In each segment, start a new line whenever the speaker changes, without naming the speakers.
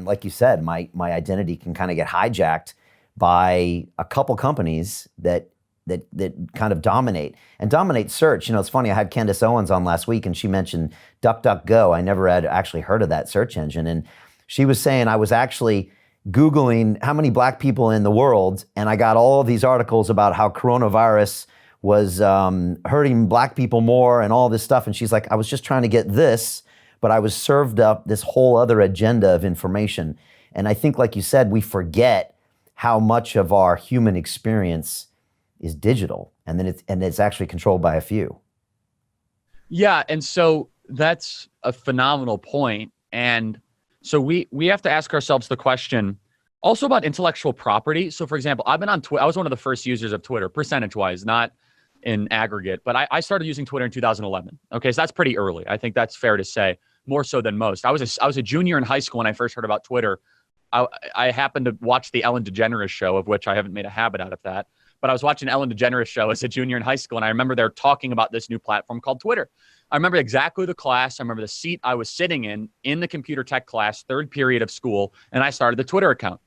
And like you said, my identity can kind of get hijacked by a couple companies that kind of dominate search. It's funny, I had Candace Owens on last week and she mentioned DuckDuckGo. I never had actually heard of that search engine. And she was saying I was actually Googling how many black people in the world, and I got all of these articles about how coronavirus was hurting black people more and all this stuff. And she's like, I was just trying to get this, but I was served up this whole other agenda of information. And I think, like you said, we forget how much of our human experience is digital, and then it's actually controlled by a few.
Yeah, and so that's a phenomenal point. And so we have to ask ourselves the question also about intellectual property. So for example, I've been on Twitter. I was one of the first users of Twitter, percentage-wise, not in aggregate, but I started using Twitter in 2011. Okay, so that's pretty early. I think that's fair to say, more so than most. I was a junior in high school when I first heard about Twitter. I happened to watch the Ellen DeGeneres show, of which I haven't made a habit out of that. But I was watching Ellen DeGeneres show as a junior in high school, and I remember they're talking about this new platform called Twitter. I remember exactly the class. I remember the seat I was sitting in the computer tech class, third period of school, and I started the Twitter account.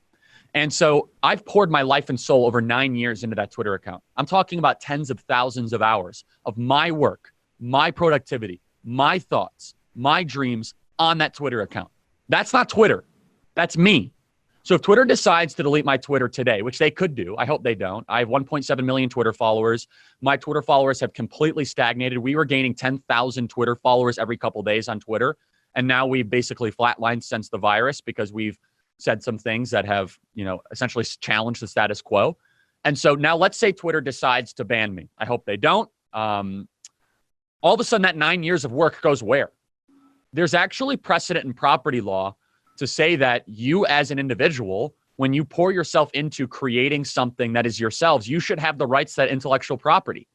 And so I've poured my life and soul over 9 years into that Twitter account. I'm talking about tens of thousands of hours of my work, my productivity, my thoughts, my dreams on that Twitter account. That's not Twitter. That's me. So if Twitter decides to delete my Twitter today, which they could do, I hope they don't. I have 1.7 million Twitter followers. My Twitter followers have completely stagnated. We were gaining 10,000 Twitter followers every couple of days on Twitter. And now we've basically flatlined since the virus because we've said some things that have, essentially challenged the status quo. And so now let's say Twitter decides to ban me. I hope they don't. All of a sudden that 9 years of work goes where? There's actually precedent in property law to say that you as an individual, when you pour yourself into creating something that is yourselves, you should have the rights to that intellectual property.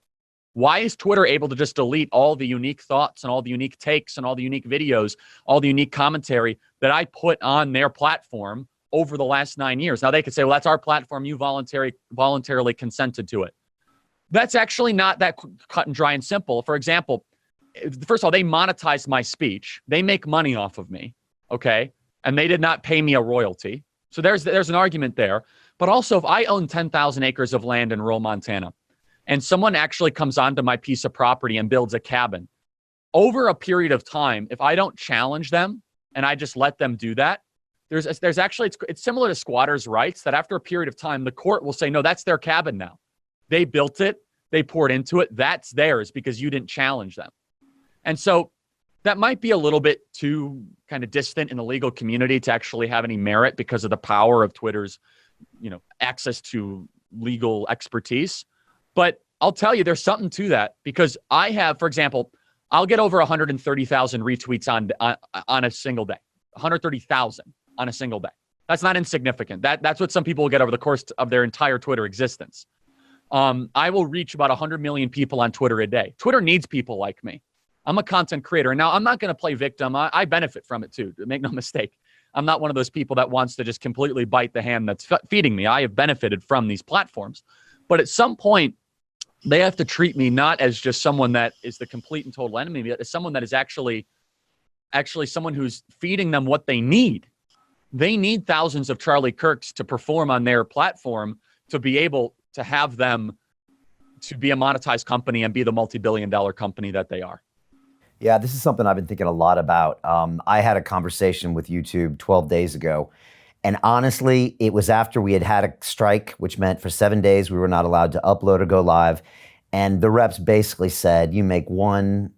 Why is Twitter able to just delete all the unique thoughts and all the unique takes and all the unique videos, all the unique commentary that I put on their platform over the last 9 years? Now they could say, well, that's our platform. You voluntarily consented to it. That's actually not that cut and dry and simple. For example, first of all, they monetized my speech. They make money off of me. Okay. And they did not pay me a royalty. So there's an argument there. But also, if I own 10,000 acres of land in rural Montana, and someone actually comes onto my piece of property and builds a cabin, over a period of time, if I don't challenge them and I just let them do that, there's actually, it's similar to squatters' rights, that after a period of time, the court will say, no, that's their cabin now. They built it. They poured into it. That's theirs because you didn't challenge them. And so that might be a little bit too kind of distant in the legal community to actually have any merit because of the power of Twitter's, access to legal expertise. But I'll tell you, there's something to that because I have, for example, I'll get over 130,000 retweets on a single day, 130,000 on a single day. That's not insignificant. That's what some people will get over the course of their entire Twitter existence. I will reach about 100 million people on Twitter a day. Twitter needs people like me. I'm a content creator. And now I'm not going to play victim. I benefit from it too. Make no mistake. I'm not one of those people that wants to just completely bite the hand that's feeding me. I have benefited from these platforms. But at some point, they have to treat me not as just someone that is the complete and total enemy, but as someone that is actually someone who's feeding them what they need. They need thousands of Charlie Kirks to perform on their platform to be able to have them to be a monetized company and be the multi-billion-dollar company that they are.
Yeah, this is something I've been thinking a lot about. I had a conversation with YouTube 12 days ago, and honestly, it was after we had a strike, which meant for 7 days we were not allowed to upload or go live, and the reps basically said, you make one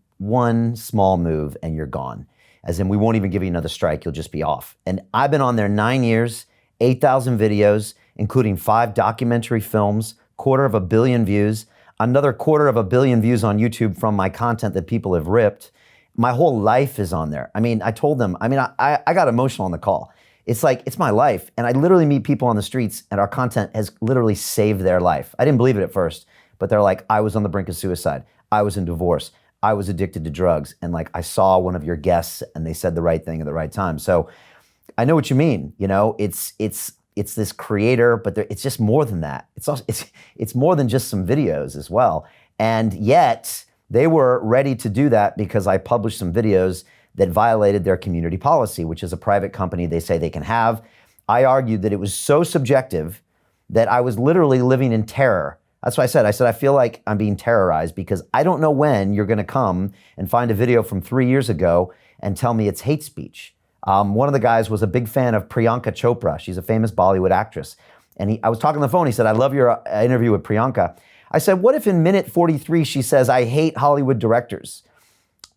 small move and you're gone. As in, we won't even give you another strike, you'll just be off. And I've been on there 9 years, 8,000 videos, including 5 documentary films, 250 million views, another 250 million views on YouTube from my content that people have ripped. My whole life is on there. I mean, I told them, I got emotional on the call. It's like, it's my life. And I literally meet people on the streets and our content has literally saved their life. I didn't believe it at first, but they're like, I was on the brink of suicide. I was in divorce. I was addicted to drugs. And like, I saw one of your guests and they said the right thing at the right time. So I know what you mean. It's this creator, but it's just more than that. It's more than just some videos as well. And yet they were ready to do that because I published some videos that violated their community policy, which is a private company they say they can have. I argued that it was so subjective that I was literally living in terror. That's what I said, I feel like I'm being terrorized because I don't know when you're going to come and find a video from 3 years ago and tell me it's hate speech. One of the guys was a big fan of Priyanka Chopra. She's a famous Bollywood actress. And I was talking on the phone. He said, I love your interview with Priyanka. I said, what if in minute 43 she says, I hate Hollywood directors?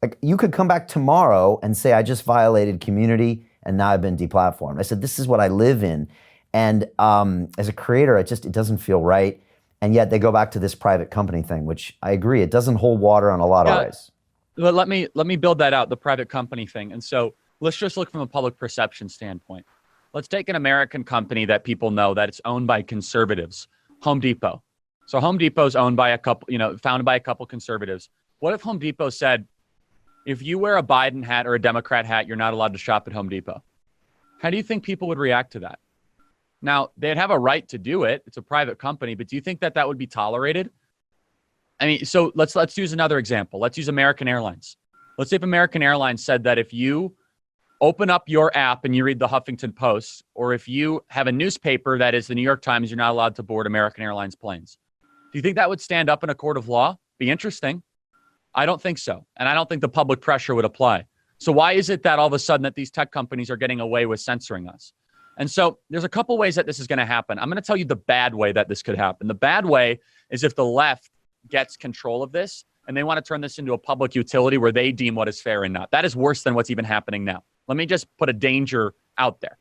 Like, you could come back tomorrow and say, I just violated community and now I've been deplatformed. I said, this is what I live in. And as a creator, it doesn't feel right. And yet they go back to this private company thing, which I agree, it doesn't hold water on a lot of ways.
Let me build that out, the private company thing. And so let's just look from a public perception standpoint. Let's take an American company that people know that it's owned by conservatives, Home Depot. So Home Depot is owned by a couple, founded by a couple conservatives. What if Home Depot said, if you wear a Biden hat or a Democrat hat, you're not allowed to shop at Home Depot? How do you think people would react to that? Now, they'd have a right to do it. It's a private company, but do you think that would be tolerated? I mean, so let's use another example. Let's use American Airlines. Let's say if American Airlines said that if you open up your app and you read the Huffington Post, or if you have a newspaper that is the New York Times, you're not allowed to board American Airlines planes. Do you think that would stand up in a court of law? Be interesting. I don't think so. And I don't think the public pressure would apply. So why is it that all of a sudden that these tech companies are getting away with censoring us? And so there's a couple ways that this is going to happen. I'm going to tell you the bad way that this could happen. The bad way is if the left gets control of this and they want to turn this into a public utility where they deem what is fair and not. That is worse than what's even happening now. Let me just put a danger out there.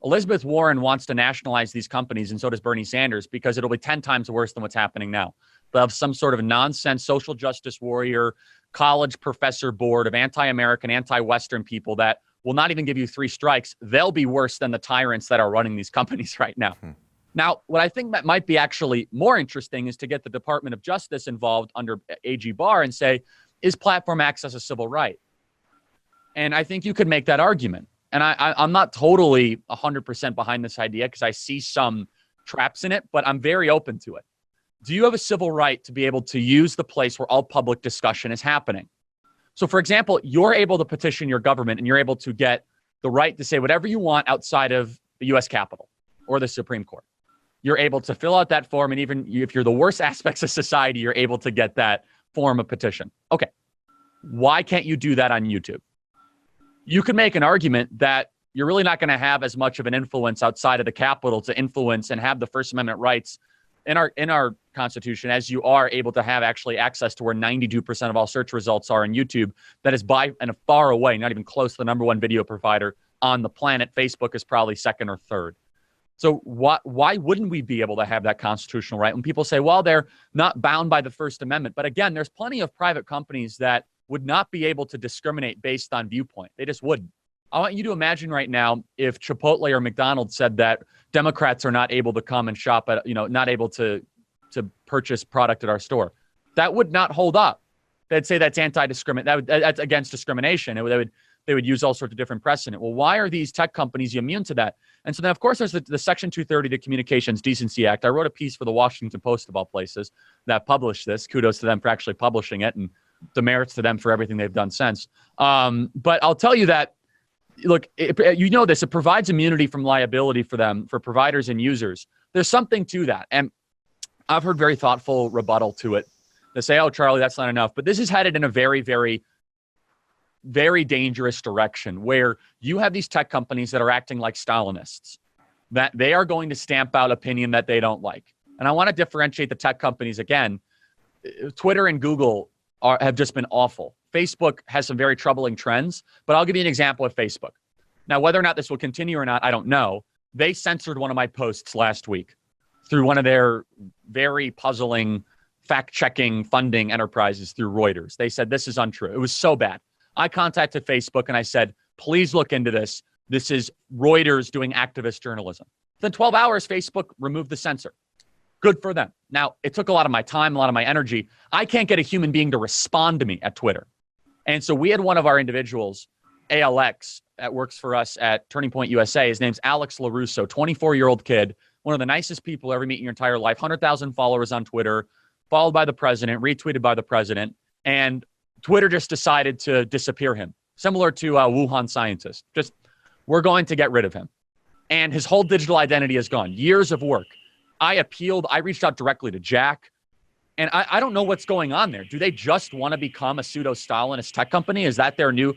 Elizabeth Warren wants to nationalize these companies, and so does Bernie Sanders, because it'll be 10 times worse than what's happening now. They'll have some sort of nonsense social justice warrior, college professor board of anti-American, anti-Western people that will not even give you 3 strikes. They'll be worse than the tyrants that are running these companies right now. Now, what I think that might be actually more interesting is to get the Department of Justice involved under AG Barr and say, is platform access a civil right? And I think you could make that argument. And I'm not totally 100% behind this idea because I see some traps in it, but I'm very open to it. Do you have a civil right to be able to use the place where all public discussion is happening? So, for example, you're able to petition your government and you're able to get the right to say whatever you want outside of the U.S. Capitol or the Supreme Court. You're able to fill out that form. And even if you're the worst aspects of society, you're able to get that form of petition. Okay. Why can't you do that on YouTube? You could make an argument that you're really not going to have as much of an influence outside of the Capitol to influence and have the First Amendment rights in our Constitution as you are able to have actually access to where 92% of all search results are on YouTube. That is by and far away, not even close to the number 1 video provider on the planet. Facebook is probably second or third. So why wouldn't we be able to have that constitutional right? When people say, well, they're not bound by the First Amendment. But again, there's plenty of private companies that would not be able to discriminate based on viewpoint. They just wouldn't. I want you to imagine right now if Chipotle or McDonald's said that Democrats are not able to come and shop at, not able to purchase product at our store. That would not hold up. They'd say that's anti-discrimination. That's against discrimination. They would use all sorts of different precedent. Well, why are these tech companies immune to that? And so then, of course, there's the Section 230, the Communications Decency Act. I wrote a piece for the Washington Post, of all places, that published this. Kudos to them for actually publishing it, and demerits to them for everything they've done since. But I'll tell you that, look, it provides immunity from liability for them, for providers and users. There's something to that. And I've heard very thoughtful rebuttal to it. They say, oh, Charlie, that's not enough. But this is headed in a very, very, very dangerous direction where you have these tech companies that are acting like Stalinists, that they are going to stamp out opinion that they don't like. And I want to differentiate the tech companies again. Twitter and Google have just been awful. Facebook has some very troubling trends, but I'll give you an example of Facebook. Now, whether or not this will continue or not, I don't know. They censored one of my posts last week through one of their very puzzling fact-checking funding enterprises through Reuters. They said, this is untrue. It was so bad. I contacted Facebook and I said, please look into this. This is Reuters doing activist journalism. Within 12 hours, Facebook removed the censor. Good for them. Now, it took a lot of my time, a lot of my energy. I can't get a human being to respond to me at Twitter. And so we had one of our individuals, ALX, that works for us at Turning Point USA. His name's Alex LaRusso, 24-year-old kid, one of the nicest people you ever meet in your entire life, 100,000 followers on Twitter, followed by the president, retweeted by the president, and Twitter just decided to disappear him similar to Wuhan scientist. Just, we're going to get rid of him. And his whole digital identity is gone. Years of work. I appealed. I reached out directly to Jack. And I don't know what's going on there. Do they just want to become a pseudo-Stalinist tech company? Is that their new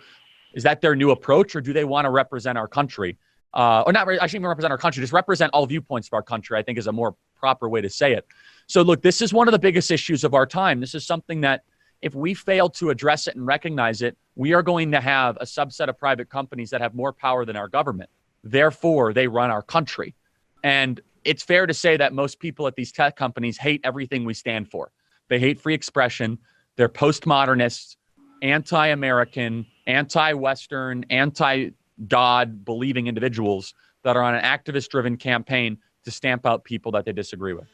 approach, or do they want to represent our country? Or not, I shouldn't even represent our country, just represent all viewpoints of our country, I think is a more proper way to say it. So look, this is one of the biggest issues of our time. This is something that if we fail to address it and recognize it, we are going to have a subset of private companies that have more power than our government. Therefore, they run our country. And it's fair to say that most people at these tech companies hate everything we stand for. They hate free expression. They're postmodernists, anti-American, anti-Western, anti-God believing individuals that are on an activist-driven campaign to stamp out people that they disagree with.